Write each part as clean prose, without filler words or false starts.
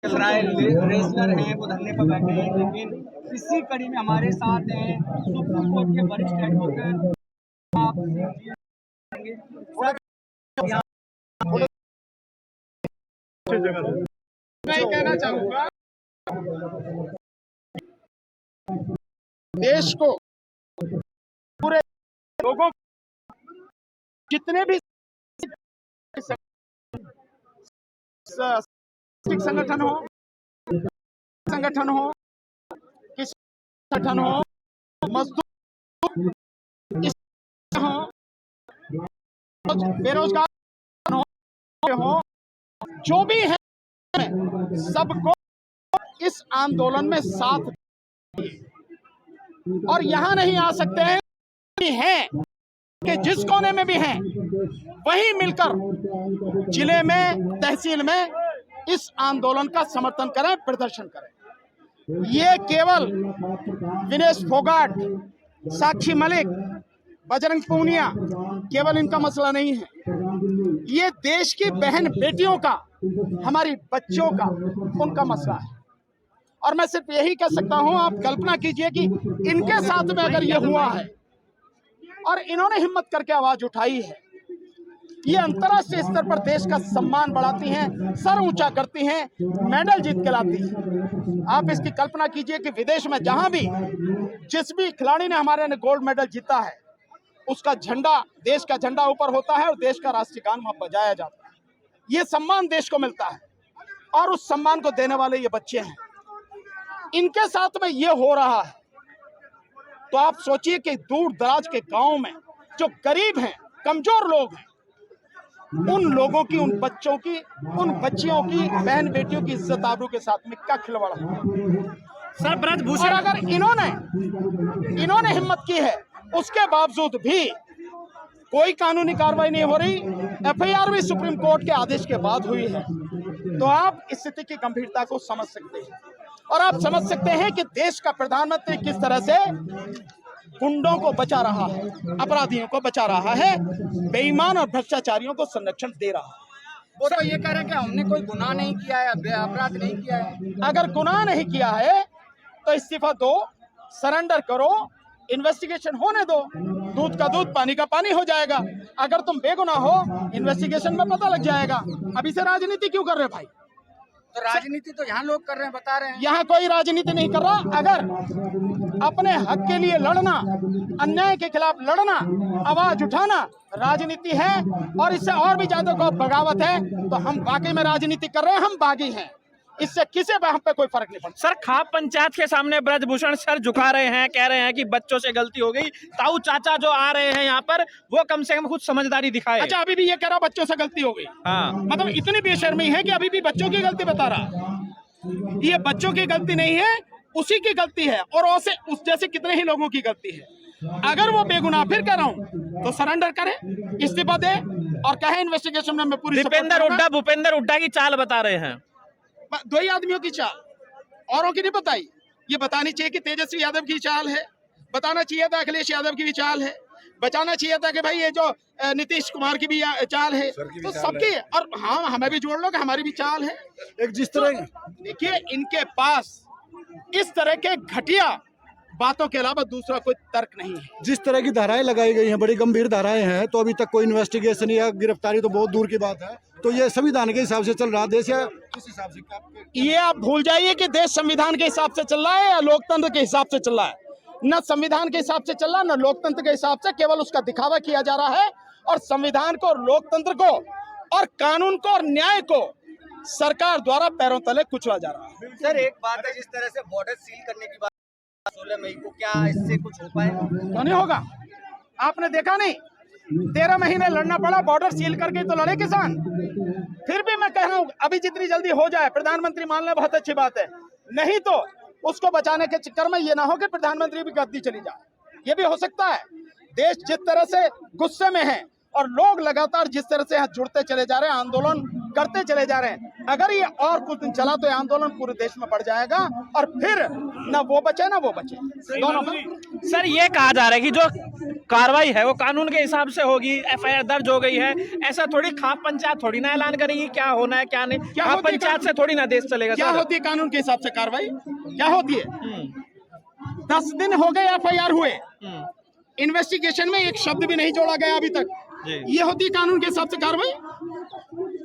चल रहा है, रेसलर हैं वो धरने पर बैठे हैं, लेकिन इसी कड़ी में हमारे साथ हैं सुप्रीम कोर्ट के वरिष्ठ एडवोकेट। आप मैं कहना चाहूंगा, देश को, पूरे लोगों, जितने भी संगठन हो, किसी संगठन हो, मजदूर हो, बेरोजगार हो, जो भी है, सबको इस आंदोलन में साथ, और यहां नहीं आ सकते हैं कि जिस कोने में भी हैं वहीं मिलकर जिले में, तहसील में इस आंदोलन का समर्थन करें, प्रदर्शन करें। ये केवल विनेश फोगाट, साक्षी मलिक, बजरंग पूनिया केवल इनका मसला नहीं है, ये देश की बहन बेटियों का, हमारी बच्चों का, उनका मसला है। और मैं सिर्फ यही कह सकता हूं, आप कल्पना कीजिए कि इनके साथ में अगर ये हुआ है और इन्होंने हिम्मत करके आवाज उठाई है, ये अंतर्राष्ट्रीय स्तर पर देश का सम्मान बढ़ाती हैं, सर ऊंचा करती हैं, मेडल जीत के लाती हैं। आप इसकी कल्पना कीजिए कि विदेश में जहां भी, जिस भी खिलाड़ी ने हमारे ने गोल्ड मेडल जीता है, उसका झंडा, देश का झंडा ऊपर होता है और देश का राष्ट्रीय गान वहां बजाया जाता है। ये सम्मान देश को मिलता है और उस सम्मान को देने वाले ये बच्चे हैं। इनके साथ में ये हो रहा है, तो आप सोचिए कि दूर दराज के गांव में जो गरीब हैं, कमजोर लोग हैं, उन लोगों की, उन बच्चों की, उन बच्चियों की, बहन बेटियों की इज्जत आबरू के साथ में क्या खिलवाड़ है सर। ब्रजभूषण, अगर इन्होंने हिम्मत की है, उसके बावजूद भी कोई कानूनी कार्रवाई नहीं हो रही। एफआईआर भी सुप्रीम कोर्ट के आदेश के बाद हुई है, तो आप स्थिति की गंभीरता को समझ सकते हैं और आप समझ सकते हैं कि देश का प्रधानमंत्री किस तरह से गुंडों को बचा रहा है, अपराधियों को बचा रहा है, बेईमान और भ्रष्टाचारियों को संरक्षण दे रहा है। वो तो ये कह रहे हैं कि हमने कोई गुनाह नहीं किया है, अपराध नहीं किया है। अगर गुनाह नहीं किया है तो इस्तीफा दो, सरेंडर करो, इन्वेस्टिगेशन होने दो, दूध का दूध, पानी का पानी हो जाएगा। अगर तुम बेगुनाह हो, इन्वेस्टिगेशन में पता लग जाएगा। अभी से राजनीति क्यों कर रहे भाई? तो राजनीति तो यहाँ लोग कर रहे हैं, बता रहे हैं। यहाँ कोई राजनीति नहीं कर रहा। अगर अपने हक के लिए लड़ना, अन्याय के खिलाफ लड़ना, आवाज उठाना राजनीति है और इससे और भी ज्यादा को बगावत है, तो हम वाकई में राजनीति कर रहे हैं, हम बागी हैं। इससे किसी हम पे कोई फर्क नहीं पड़ता। सर, खाप पंचायत के सामने ब्रजभूषण सर झुका रहे हैं, कह रहे हैं कि बच्चों से गलती हो गई। ताऊ चाचा जो आ रहे हैं यहाँ पर, वो कम से कम कुछ समझदारी दिखाए। अच्छा, अभी भी ये कह रहा बच्चों से गलती हो गई? हाँ, मतलब इतनी बेशर्मी है कि अभी भी बच्चों की गलती बता रहा। ये बच्चों की गलती नहीं है, उसी की गलती है और उस जैसे कितने ही लोगों की गलती है। अगर वो बेगुनाह, फिर कह रहा हूँ, तो सरेंडर करे, इस्तीफा दे और कहे इन्वेस्टिगेशन में मैं पूरी। भूपेंद्र हुड्डा की चाल बता रहे हैं, दो ही आदमियों की चाल, औरों की नहीं बताई। ये बतानी चाहिए कि तेजस्वी यादव की चाल है, बताना चाहिए था अखिलेश यादव की भी चाल है, बचाना चाहिए था कि भाई ये जो नीतीश कुमार की भी चाल है, तो सबकी। और हाँ, हमें भी जोड़ लो कि हमारी भी चाल है। एक जिस तरह देखिए, इनके पास इस तरह के घटिया बातों के अलावा दूसरा कोई तर्क नहीं है। जिस तरह की धाराएं लगाई गई हैं, बड़ी गंभीर धाराएं हैं, तो अभी तक कोई इन्वेस्टिगेशन या गिरफ्तारी तो बहुत दूर की बात है। तो ये संविधान के हिसाब से चल रहा देश या किस हिसाब से? ये आप भूल जाइए कि देश संविधान के हिसाब से चल रहा है या लोकतंत्र के हिसाब से चल रहा है। न संविधान के हिसाब से चल रहा, न लोकतंत्र के हिसाब से, केवल उसका दिखावा किया जा रहा है और संविधान को, लोकतंत्र को और कानून को और न्याय को सरकार द्वारा पैरों तले कुचला जा रहा है। सर, एक बात है, जिस तरह से बॉर्डर सील करने की बात 16 मई को, क्या इससे कुछ हो पाए? तो नहीं होगा। आपने देखा नहीं, 13 महीने लड़ना पड़ा, बॉर्डर सील करके तो लड़े किसान। फिर भी मैं कह रहा हूँ, अभी जितनी जल्दी हो जाए, प्रधानमंत्री मान ले, बहुत अच्छी बात है, नहीं तो उसको बचाने के चक्कर में ये ना हो कि प्रधानमंत्री भी गद्दी चली जाए। ये भी हो सकता है। देश जिस तरह से गुस्से में है और लोग लगातार जिस तरह से जुड़ते चले जा रहे हैं, आंदोलन करते चले जा रहे हैं, अगर ये और कुछ दिन चला तो ये आंदोलन पूरे देश में बढ़ जाएगा और फिर ना वो बचे ना वो बचे, दोनों में। सर ये कहा जा रहा है कि जो कार्रवाई है वो कानून के हिसाब से होगी, एफआईआर दर्ज हो गई है, ऐसा थोड़ी खाप पंचायत थोड़ी ना ऐलान करेगी क्या होना है क्या नहीं, क्या खाप होती है पंचायत से थोड़ी ना देश चलेगा। क्या सर होती है कानून के हिसाब से कार्रवाई, क्या होती है? 10 दिन हो गए एफआईआर हुए, इन्वेस्टिगेशन में एक शब्द भी नहीं जोड़ा गया अभी तक। ये होती है कानून के हिसाब से कार्रवाई?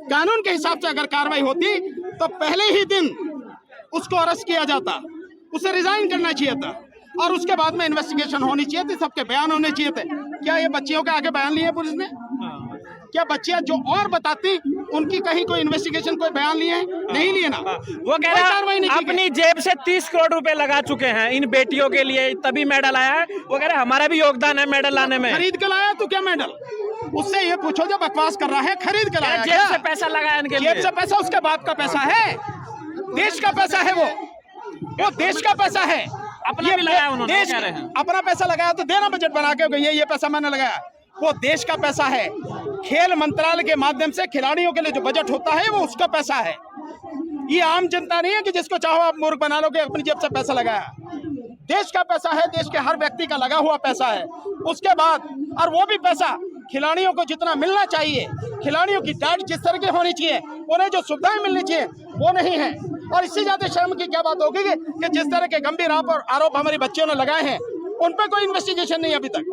कानून के हिसाब से अगर कार्रवाई होती तो पहले ही दिन उसको अरेस्ट किया जाता, उसे रिजाइन करना चाहिए था और उसके बाद में इन्वेस्टिगेशन होनी चाहिए थी, सबके बयान होने चाहिए थे। क्या ये बच्चियों के आगे बयान लिए पुलिस ने? क्या बच्चियां जो और बताती उनकी कहीं कोई इन्वेस्टिगेशन कोई बयान लिए हैं? नहीं लिए ना। वो कह रहे हैं अपनी जेब से 30 करोड़ रुपए लगा चुके हैं इन बेटियों के लिए, तभी मेडल आया है। वो कह रहे हैं हमारा भी योगदान है मेडल लाने में। खरीद के लाया तू क्या मेडल? उससे ये पूछो जो बकवास कर रहा है, खरीद के लाया? जेब से पैसा लगाया इनके लिए। जेब से पैसा उसके बाप का पैसा है, देश का पैसा है, वो देश का पैसा है। अपना भी लगाया उन्होंने, देश कह रहे हैं। अपना पैसा लगाया तो देना बजट बना के, ये पैसा मैंने लगाया, वो देश का पैसा है। खेल मंत्रालय के माध्यम से खिलाड़ियों के लिए जो बजट होता है वो उसका पैसा है। ये आम जनता नहीं है कि जिसको चाहो आप मूर्ख बना लोगे, अपनी जेब से पैसा लगाया। देश का पैसा है, देश के हर व्यक्ति का लगा हुआ पैसा है। उसके बाद और वो भी पैसा खिलाड़ियों को जितना मिलना चाहिए, खिलाड़ियों की डाइट जिस तरह की होनी चाहिए, उन्हें जो सुविधाएं मिलनी चाहिए वो नहीं है। और इससे ज्यादा शर्म की क्या बात होगी कि जिस तरह के गंभीर आरोप हमारी बच्चियों ने लगाए हैं उन पर कोई इन्वेस्टिगेशन नहीं अभी तक।